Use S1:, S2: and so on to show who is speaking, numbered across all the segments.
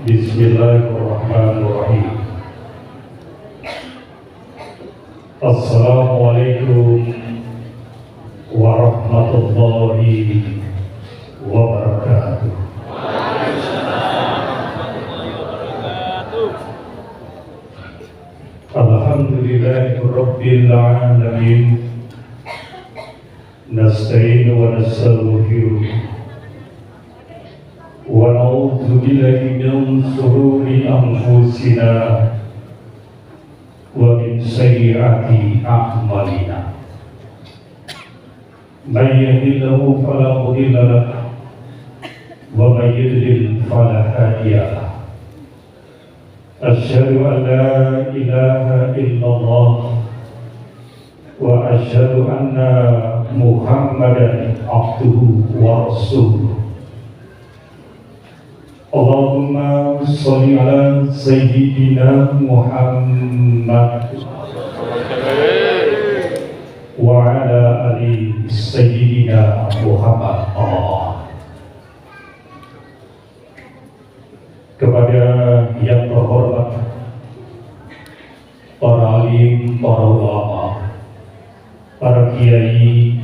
S1: Bismillahirrahmanirrahim. Assalamualaikum warahmatullahi wabarakatuh. Alhamdulillahirabbil alamin. Nasta'inu wa nastaghfiruh wa na'udzu billahi min shururi anfusina wa min sayyiati a'malina. Man yahdihillahu fala mudilla lahu wa man yudlil fala hadiya lahu. Asyhadu an la ilaha illallah wa asyhadu anna Muhammadan abduhu wa rasuluh. Allahumma sholli ala sayyidina Muhammad wa ala ali sayyidina Muhammad. Kepada yang terhormat para alim, para ulama, para kiai,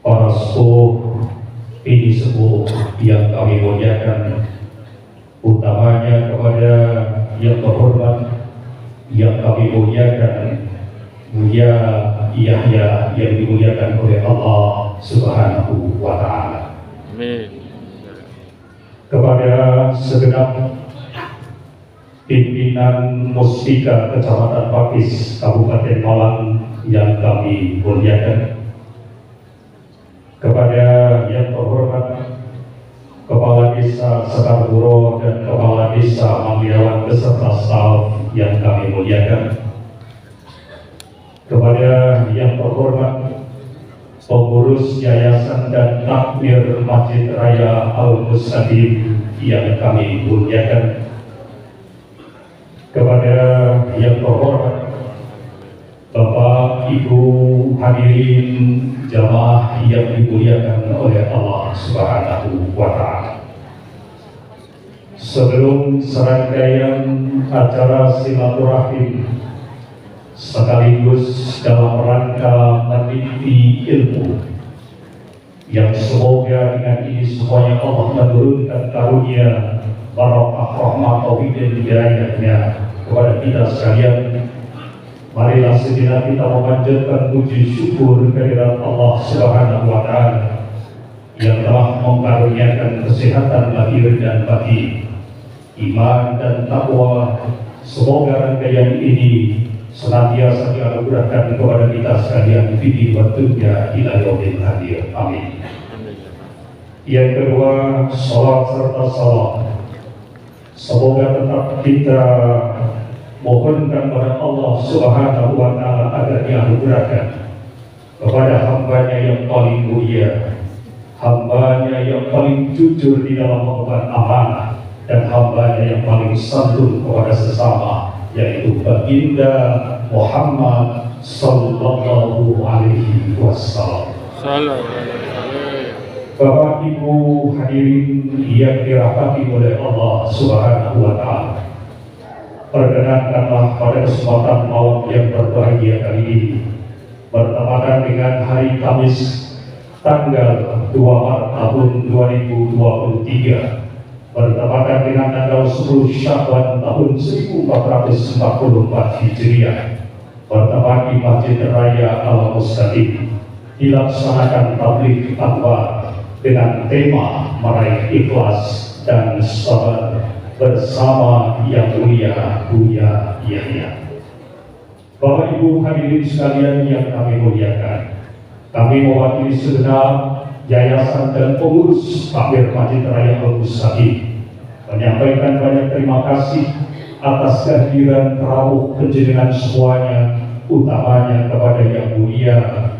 S1: para sepuh, ini sepuh yang kami muliakan, utamanya kepada yang terhormat yang kami muliakan, Buya Yahya yang dimuliakan oleh Allah Subhanahu wa Ta'ala. Amin. Kepada segenap pimpinan Muspika Kecamatan Pakis Kabupaten Malang yang kami muliakan, kepada yang terhormat Kepala Desa Sekarburo dan Kepala Desa Manggirawan beserta staf yang kami muliakan, kepada yang terhormat pengurus Yayasan dan Takmir Masjid Raya Al-Mustaqim yang kami muliakan, kepada yang terhormat Bapak Ibu hadirin jamaah yang dimuliakan oleh Allah Subhanahu wa Ta'ala. Sebelum serangkaian acara silaturahim sekaligus dalam rangka meniti ilmu yang semoga dengan ini semuanya Allah menurunkan karunia barakah rahmat taufik dan hidayahnya kepada kita sekalian, marilah sejenak kita memanjatkan puji syukur kehadirat Allah Subhanahu wa Ta'ala yang telah mengaruniakan kesehatan lahir dan batin, iman dan takwa. Semoga rangkaian ini senantiasa dianugerahkan kepada kita sekalian fi wa dunya ila yaumil akhir. Amin. Yang kedua, salat serta salam semoga tetap kita mohonkan kepada Allah Subhanahu wa Ta'ala agar dianugerahkan kepada hambanya yang paling mulia, hambanya yang paling jujur di dalam mengemban amanah, dan hambanya yang paling santun kepada sesama, yaitu baginda Muhammad sallallahu alaihi wasallam. Bapak Ibu hadirin yang dirahmati oleh Allah Subhanahu wa Ta'ala, perkenankanlah pada kesempatan malam yang berbahagia kali ini bertepatan dengan hari Kamis tanggal 2 Maret tahun 2023, bertepatan dengan tanggal 10 Syawal tahun 1444 Hijriah, bertepat di Masjid Raya Al-Mustaqim, dilaksanakan tabligh akbar dengan tema meraih ikhlas dan sabar bersama yang mulia Buya Yahya. Bapak Ibu hadirin sekalian yang kami muliakan, kami mewakili segenap yayasan dan pengurus Takmir Masjid Raya Al-Mustaqim menyampaikan banyak terima kasih atas kehadiran rawuh penjenengan semuanya, utamanya kepada yang mulia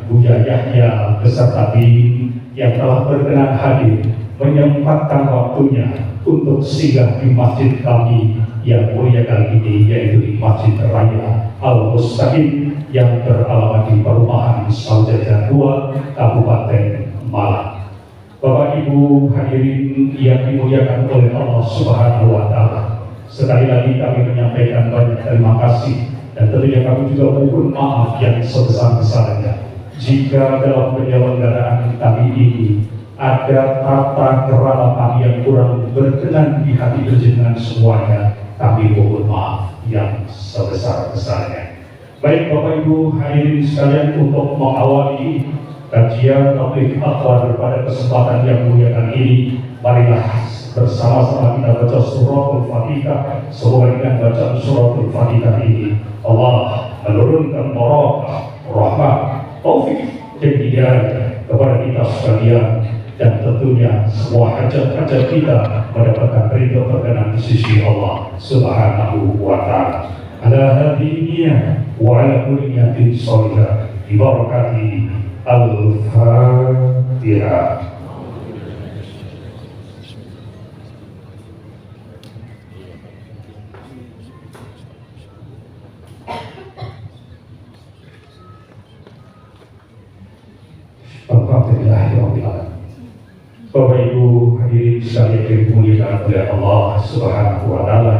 S1: Buya Yahya beserta tim yang telah berkenan hadir menyempatkan waktunya untuk singgah di masjid kami yang mulia kali ini, yaitu di Masjid Raya Al-Mustaqim yang beralamat di Perumahan Saujana 2, Kabupaten Malang. Bapak Ibu Ibu hadirin yang dimuliakan oleh Allah Subhanahu wa Ta'ala, sekali lagi kami menyampaikan banyak terima kasih dan tentunya kami juga mohon maaf yang sebesar-besarnya jika dalam penyelenggaraan kali ini ada tata kerama kami yang kurang berkenan di hati berjenengan semuanya. Kami mohon maaf yang sebesar-besarnya. Baik Bapak Ibu hadirin sekalian, untuk mengawali kajian topik akhwat pada kesempatan yang mulia ini, marilah bersama-sama kita baca suratul Fatihah. Semoga dengan bacaan suratul Fatihah ini Allah menurunkan barakah, rahmat, taufik dan hidayah kepada kita sekalian, dan tentunya semua hajat-hajat kita mendapatkan ridho berkenan di sisi Allah Subhanahu wa Ta'ala. Ala hadhihi wa ala kulli niyatin shalihah bi barakati al-Fatihah. Alhamdulillahirrahmanirrahim. Bapak Ibu hadirin sekalian yang dimuliakan oleh Allah Subhanahu wa Ta'ala,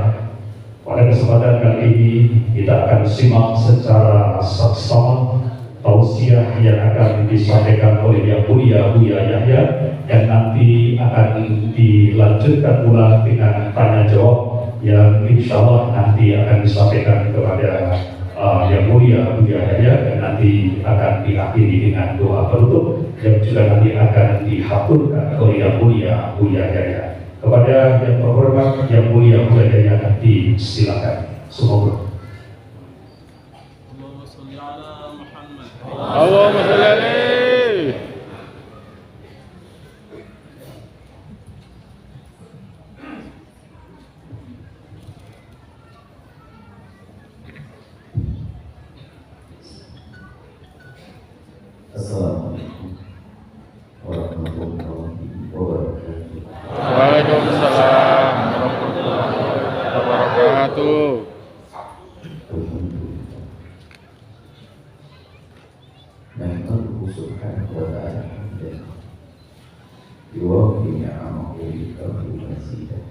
S1: pada kesempatan kali ini kita akan simak secara saksama tausiah yang akan disampaikan oleh Yang Mulia Buya Yahya, yang nanti akan dilanjutkan pula dengan tanya jawab yang insya Allah nanti akan disampaikan kepada Yang Mulia Buya Yahya, dan nanti akan diakhiri dengan doa penutup yang juga nanti akan dihaturkan oleh Yang Mulia Buya Yahya. Kepada yang terhormat Yang Mulia Buya Yahya nanti silakan. Semoga
S2: Allahumma sholli alaihi.
S3: Assalamualaikum warahmatullahi wabarakatuh.
S2: Waalaikumsalam warahmatullahi wabarakatuh.
S3: Nahmaduhu subhanahu wa ta'ala hamdan yuwafi ni'amahu bikafi mazidah.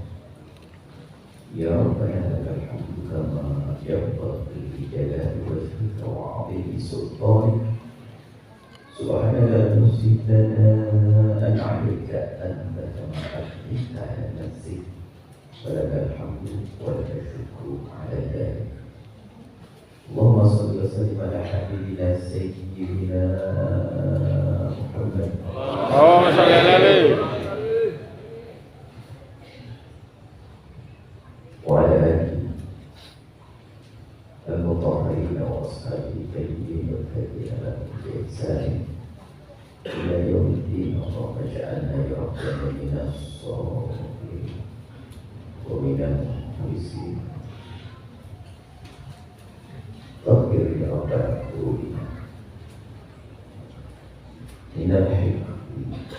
S3: Ya Rabbana lakal hamdu kama yanbaghi li jalali wajhika wa 'azimi sultanik. Subhana la nuhsi thana'an 'alaika anta kama athnayta 'ala nafsik. Walakal hamdu wa lakal syukru 'ala dhalik. Allahumma salli wa sallim ala habibina sayyidina Muhammad
S2: Allahumma sholli alaihi.
S3: wa ala alihi al-mutahharin wa ashabihi tayyibin wa tabi'in lahum bi ihsan ila yaumiddin. Allahumma ij'alna ya rabbana minas sabirin wa minal muhsinin. Taqdir ya Rabbana qulubina minal hikmati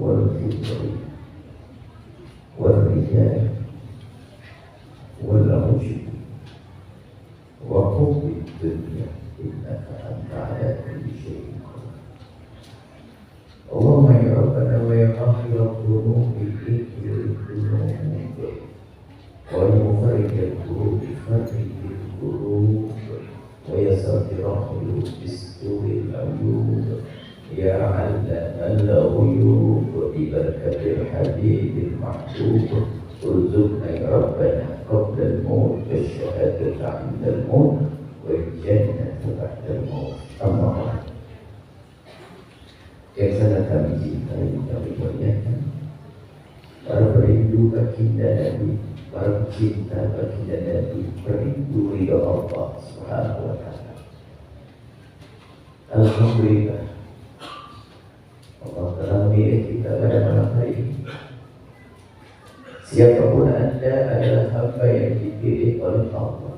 S3: wal fitri wal rijal wal ujub wa hubbi dunya innaka anta ala kulli syai'in qadir. Allahumma ya Rabbana wa ya ghafira dhunubi ighfir dhunubi wa ya mufarrij al-qulubi farrij al-qulub wa ya satir al-qulub bistur al-uyub ya 'allama al-ghuyub bi barakatil habib al-mahbub. Urzuqna ya Rabbana qabla al-maut wash-shahadata 'inda al-maut wal-jannata ba'da al-maut. Amma ba'd. Yang sangat kami cintai, kami muliakan para perindu baginda Nabi, para pecinta baginda Nabi, perindu ridha Allah Subhanahu wa Ta'ala. Alhamdulillah, Allah telah memilih kita pada malam hari ini. Siapapun Anda adalah hamba yang dipilih oleh Allah,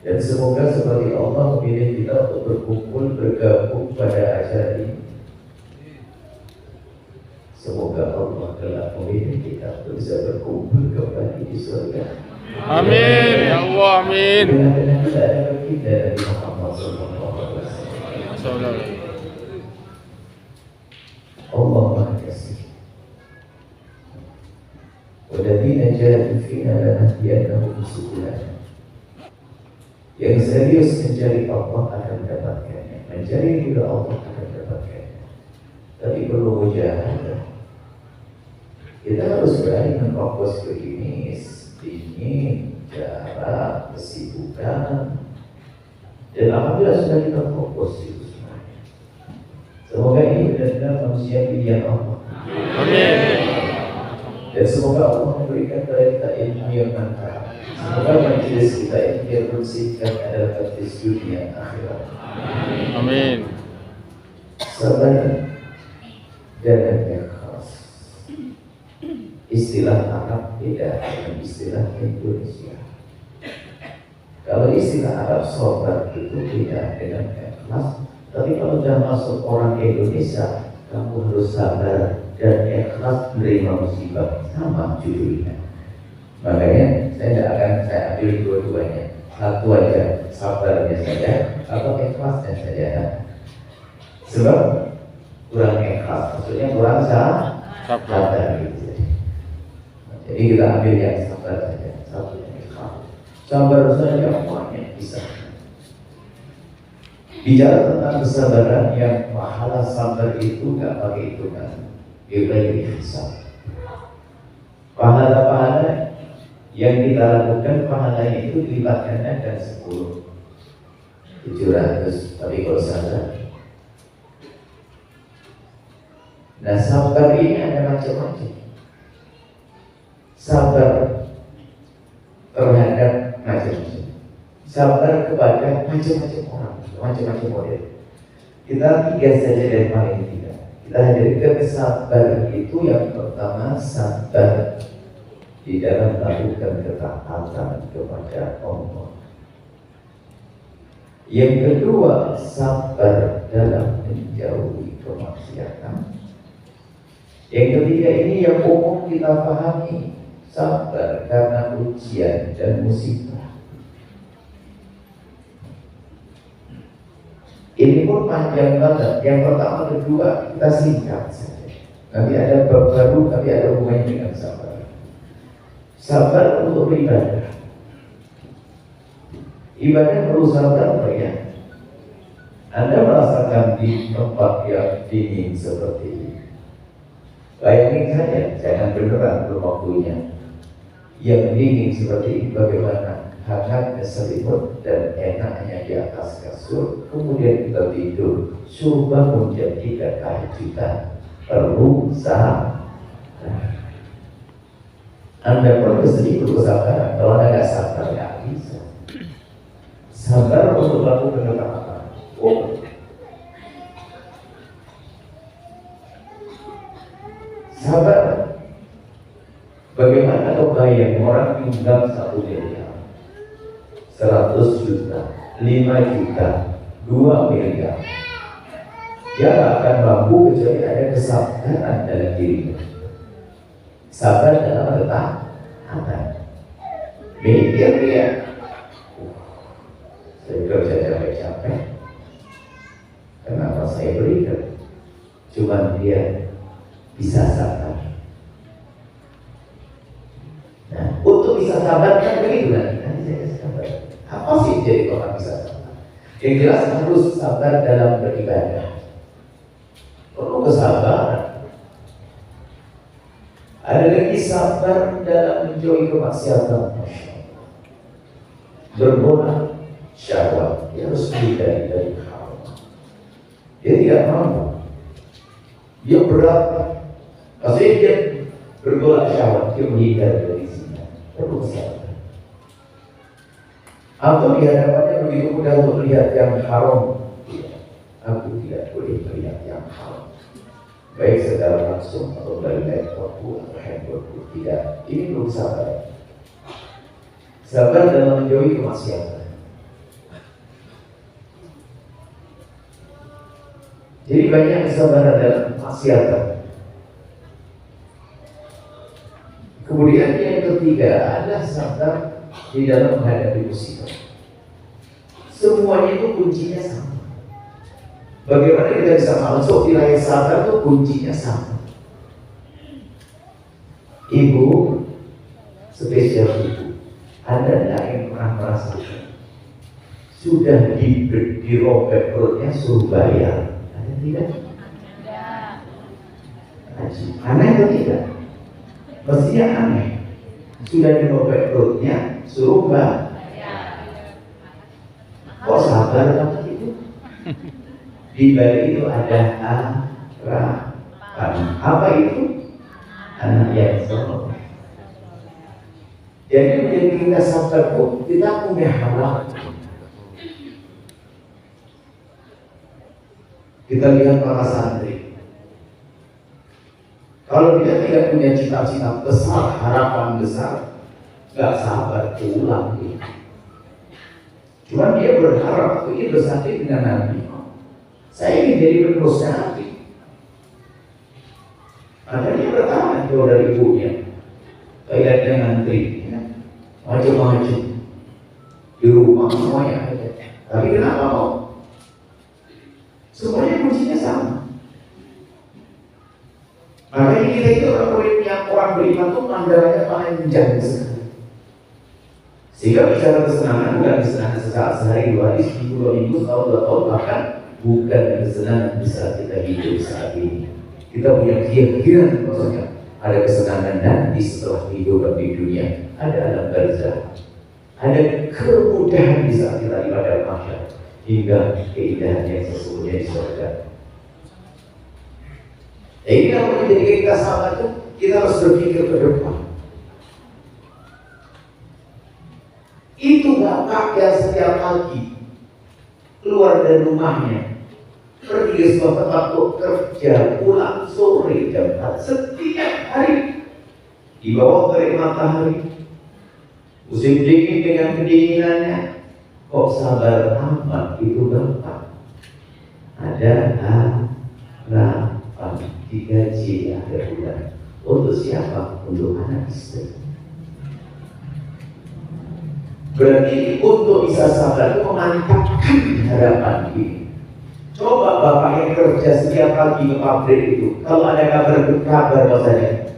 S3: dan semoga seperti Allah memilih kita untuk berkumpul bergabung pada acara ini, semoga Allah telah memilih kita untuk bisa berkumpul kembali di surga.
S2: Amin ya Allah, amin.
S3: Benar-benar kita ada baginda Nabi Muhammad sallallahu alaihi wasallam.
S2: Sallallahu.
S3: arifina lanahdiyannahum subulana. Yang serius mencari Allah akan mendapatkannya, mencari ridha Allah akan mendapatkannya. Tapi perlu mujahadah. Kita harus berani memfokus begini, dingin, jarak, kesibukan. Dan alhamdulillah sudah kita fokus itu semuanya. Semoga ini benar-benar manusia pilihan Allah.
S2: Amin.
S3: Dan semoga Allah memberikan kepada kita ilmu yang manfaat. Semoga majelis kita ini yang bersihkan adalah majelis dunia akhirat.
S2: Amin.
S3: Sabar dan ikhlas. Istilah Arab beda dengan istilah Indonesia. Kalau istilah Arab sabar itu beda dengan ikhlas. Tapi kalau sudah masuk orang Indonesia, kamu harus sabar dan ikhlas menerima musibah, sama judulnya. Makanya saya tidak akan saya ambil dua-duanya, satu aja, sabarnya saja atau ikhlasnya saja. Sebab kurang ikhlas, maksudnya kurang sabar gitu. Jadi kita ambil yang sabar saja, satu yang ikhlas. Sabar saja semuanya bisa. Bicara tentang kesabaran yang pahala sabar itu nggak pakai hitungan, itu hisab. Pahala-pahala yang kita lakukan pahalanya itu dilipatkannya dan 700, tapi kalau sabar. Nah sabar ini ada macam-macam. Sabar terhadap macam-macam. Sabar kepada macam-macam orang, macam-macam model. Kita 3 saja dari paling tidak. Kita hadirkan sabar itu yang pertama sabar di dalam melakukan ketaatan kepada Allah. Yang kedua sabar dalam menjauhi kemaksiatan. Yang ketiga ini yang umum kita pahami, sabar karena ujian dan musibah. Ini pun panjang banget. Yang pertama, kedua kita singkat saja. Nanti ada bab baru, tapi ada hubungannya dengan sabar. Sabar untuk beribadah. Ibadah perlu sabar, ya. Anda merasakan di tempat yang dingin seperti ini. Bayangin saja, jangan beneran belum waktunya. Yang dingin seperti ini bagaimana? Hangatnya selimut dan enaknya di atas kasur, kemudian kita tidur. Coba menjadi kehajutan, perlu sabar. Anda perlu sedikit kesabaran. Kalau Anda nggak sabar, nggak bisa. Sabar untuk melakukan ketaatan. Sabar. Bagaimana kau bayang orang nyumbang 1 miliar, 100 juta, 5 juta, 2 miliar. Dia akan mampu kecuali ada kesabaran dalam dirinya. Sabar dalam ketaatan. Mikir dia, saya kerja capek-capek. Kenapa saya berikan? Cuman dia bisa sabar. Nah, untuk bisa sabar kan begitu nanti saya sabar. Apa sih jadi orang bisa sabar? Yang jelas harus sabar dalam beribadah. Perlu kesabaran. Ada lagi sabar dalam menjauhi kemaksiatan. Berbola syahwat, dia harus menghindari dari haram. Dia tidak mampu. Dia berat. Maksudnya dia berbola syahwat, dia menghindari dari zina. Perlu sabar. Atau di hadapannya begitu mudah untuk melihat yang haram. Aku tidak boleh melihat yang haram, baik secara langsung atau dari laptopku atau handphonku. Tidak, ini belum sabar. Sabar dalam menjauhi kemaksiatan. Jadi banyak kesabaran dalam kemaksiatan. Kemudian yang ketiga adalah sabar di dalam menghadapi musibah. Semuanya itu kuncinya sama. Bagaimana kita bisa masuk wilayah sabar itu kuncinya sama. Ibu spesial itu. Ada nggak yang pernah merasakan sudah dirobek perutnya suruh bayar? Ada tidak? Aneh atau tidak? Mestinya aneh. Sudah dirobek perutnya suruh bayar. Kok sabar apa itu? Di balik itu ada harapan. Apa itu? Anak yang soleh. Jadi menjadi kita sabar pun kita punya harapan. Kita lihat para santri. Kalau dia tidak punya cita-cita besar, harapan besar, nggak sabar pulang dia. Cuma dia berharap ingin bersanding dengan Nabi. Saya ingin jadi penerus Nabi. Maka dia bertahan jauh dari ibunya. Kayak dia ngantri, ya. Maju-maju di rumah semuanya ada. Tapi kenapa mau? Semuanya kuncinya sama. Makanya kita itu orang beriman itu pandangannya panjang sekali. Sehingga bicara kesenangan bukan kesenangan sesaat, sehari, 2 hari, seminggu, 2 minggu, setahun, 2 tahun, bahkan bukan kesenangan bisa kita hidup saat ini. Kita punya keyakinan maksudnya ada kesenangan nanti setelah kehidupan di dunia, ada alam barzah, ada kemudahan di saat kita di padang mahsyar, hingga keindahan yang sesungguhnya di surga. Jadi kalau menjadikan kita sahabat itu, kita harus berpikir ke depan. Itu bapak yang setiap pagi keluar dari rumahnya, pergi ke sebuah tempat kerja, pulang sore jam 4 setiap hari di bawah terik matahari, musim dingin dengan kedinginannya. Kok sabar amat itu bapak? Ada harapan digaji akhir bulan. Untuk siapa? Untuk anak istri. Berarti untuk bisa sabar itu memantapkan harapan ini. Coba bapak yang kerja setiap pagi ke pabrik itu, kalau ada kabar bahwasanya,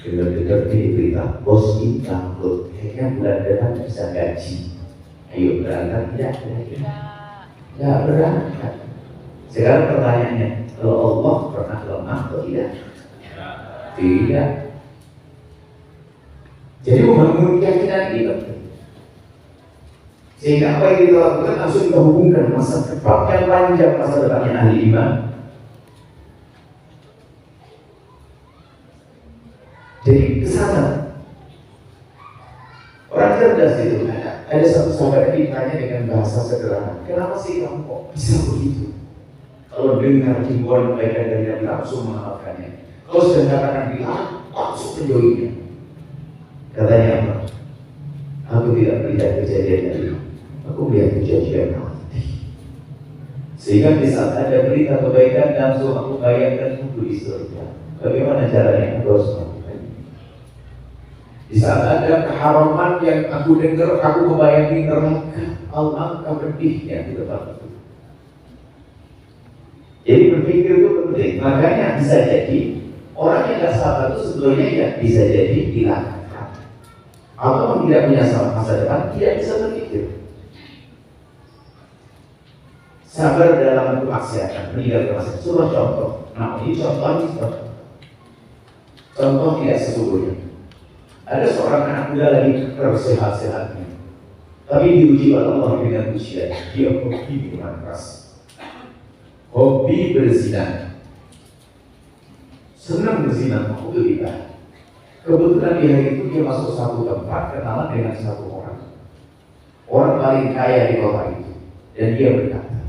S3: dengar di berita bos ini bangkrut, kayaknya bulan depan bisa gaji. Ayo berangkat tidak? Tidak berangkat. Sekarang pertanyaannya, kalau Allah pernah lemah atau tidak? Tidak. Jadi membangun keyakinan ini penting. Sehingga apa yang kita lakukan langsung kita hubungkan masa depan yang panjang, masa depannya ahli iman. Jadi kesana orang cerdas itu ada satu sahabat ditanya dengan bahasa sederhana, kenapa sih kamu kok bisa begitu? Kalau dengar himbauan kebaikan dari Nabi langsung mengamalkannya. Kalau sedang katakan bilang langsung menjauhinya. Katanya apa? Aku tidak melihat kejadian tadi. Aku melihat kejadian nanti. Sehingga di saat ada berita kebaikan langsung aku bayangkan itu di surga. Bagaimana caranya? Aku harus melakukan. Di saat ada keharaman yang aku dengar, aku membayangkan neraka. Alangkah pedihnya di depan itu. Jadi berpikir itu penting. Makanya bisa jadi orang yang tidak sabar itu sebetulnya ya bisa jadi dilangkah. Atau tidak punya masa depan, tidak bisa berpikir. Sabar dalam kemaksiatan, meninggal kemaksiatan. Coba contoh. Nah, ini contohnya. Contoh tidak sesungguhnya. Ada seorang anak muda lagi tersehat-sehatnya, tapi diuji oleh Allah dengan ujian. Dia hobi minuman keras, hobi berzina, senang berzina, mau lebih. Kebetulan di hari itu dia masuk satu tempat, kenalan dengan satu orang paling kaya di kota itu, dan dia berkata,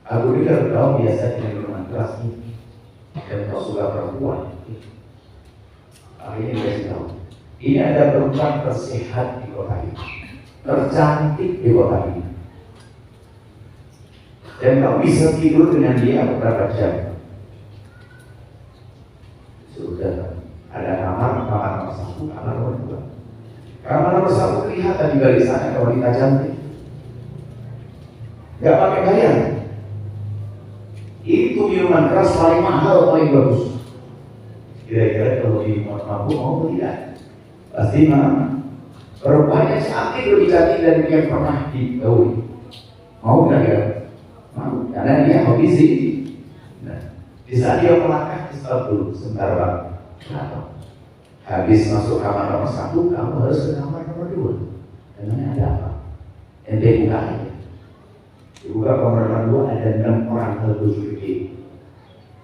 S3: aku dengar kau biasa dengan minuman keras ini, dan kau suka perempuan. Akhirnya dia tahu, ini ada perempuan tersehat di kota ini, tercantik di kota ini, dan kau bisa tidur dengan dia beberapa jam. Sudah. Ada kamar nomor 1, kamar nomor 2. Kamar nomor 1 kelihatan di balik sana kalau wanita cantik. Gak pakai bayar. Itu minuman keras paling mahal, paling bagus. Kira-kira kalau di mabuk mau atau tidak? Pasti mah perempuannya cantik lebih cantik dari yang pernah digauli. Mau nggak ya? Mau, karena dia hobi sih. Nah, di saat dia melangkah, stop dulu sebentar bang. Kenapa? Habis masuk kamar nomor 1, kamu harus ke kamar nomor 2. Emangnya ada apa? Ente buka aja. Dibuka kamar nomor 2, ada 6 orang tertuju.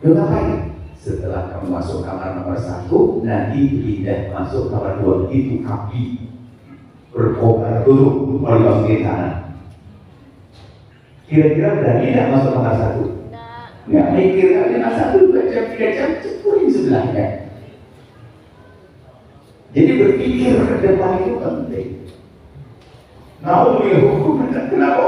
S3: Lu ngapain? Setelah kamu masuk kamar nomor 1, nanti pindah masuk kamar 2. Itu api berkobar dulu baru ke sana. Kira-kira berani tidak masuk kamar 1? Nggak mikir kali, masa 2 jam 3 jam cepurin sebelahnya. Jadi berpikir ke depan itu penting. Nah, hukum kenapa